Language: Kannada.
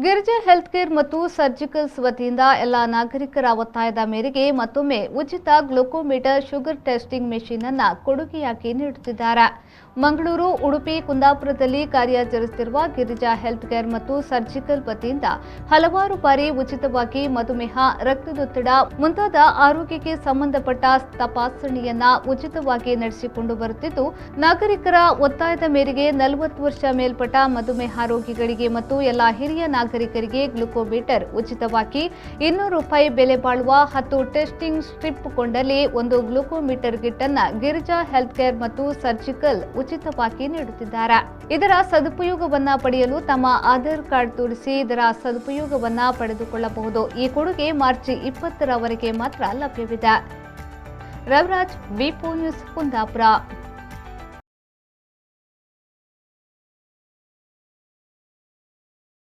ಗಿರಿಜಾ ಹೆಲ್ತ್ ಕೇರ್ ಮತ್ತು ಸರ್ಜಿಕಲ್ಸ್ ವತಿಯಿಂದ ಎಲ್ಲ ನಾಗರಿಕರ ಒತ್ತಾಯದ ಮೇರೆಗೆ ಮತ್ತೊಮ್ಮೆ ಉಚಿತ ಗ್ಲೂಕೋಮೀಟರ್ ಶುಗರ್ ಟೆಸ್ಟಿಂಗ್ ಮೆಷಿನ್ ಅನ್ನು ಕೊಡುಗೆಯಾಗಿ ನೀಡುತ್ತಿದ್ದಾರೆ. ಮಂಗಳೂರು, ಉಡುಪಿ, ಕುಂದಾಪುರದಲ್ಲಿ ಕಾರ್ಯಾಚರಿಸುತ್ತಿರುವ ಗಿರಿಜಾ ಹೆಲ್ತ್ ಕೇರ್ ಮತ್ತು ಸರ್ಜಿಕಲ್ ವತಿಯಿಂದ ಹಲವಾರು ಬಾರಿ ಉಚಿತವಾಗಿ ಮಧುಮೇಹ, ರಕ್ತದೊತ್ತಡ ಮುಂತಾದ ಆರೋಗ್ಯಕ್ಕೆ ಸಂಬಂಧಪಟ್ಟ ತಪಾಸಣೆಯನ್ನ ಉಚಿತವಾಗಿ ನಡೆಸಿಕೊಂಡು ಬರುತ್ತಿದ್ದು, ನಾಗರಿಕರ ಒತ್ತಾಯದ ಮೇರೆಗೆ 40 ವರ್ಷ ಮೇಲ್ಪಟ್ಟ ಮಧುಮೇಹ ರೋಗಿಗಳಿಗೆ ಮತ್ತು ಎಲ್ಲ ಹಿರಿಯ ನಾಗರಿಕರಿಗೆ ಗ್ಲೂಕೋಮೀಟರ್ ಉಚಿತವಾಗಿ 200 ರೂಪಾಯಿ ಬೆಲೆ ಬಾಳುವ 10 ಟೆಸ್ಟಿಂಗ್ ಸ್ಟ್ರಿಪ್ ಕೊಂಡಲ್ಲಿ ಒಂದು ಗ್ಲೂಕೋಮೀಟರ್ ಕಿಟ್ ಅನ್ನು ಗಿರಿಜಾ ಹೆಲ್ತ್ ಕೇರ್ ಮತ್ತು ಸರ್ಜಿಕಲ್ ಉಚಿತವಾಗಿ ನೀಡುತ್ತಿದ್ದಾರೆ. ಇದರ ಸದುಪಯೋಗವನ್ನ ಪಡೆಯಲು ತಮ್ಮ ಆಧಾರ್ ಕಾರ್ಡ್ ತೋರಿಸಿ ಇದರ ಸದುಪಯೋಗವನ್ನ ಪಡೆದುಕೊಳ್ಳಬಹುದು. ಈ ಕೊಡುಗೆ ಮಾರ್ಚ್ 20ರವರೆಗೆ ಮಾತ್ರ ಲಭ್ಯವಿದೆ. ರವಿರಾಜ್, ವಿ4 ನ್ಯೂಸ್, ಕುಂದಾಪುರ.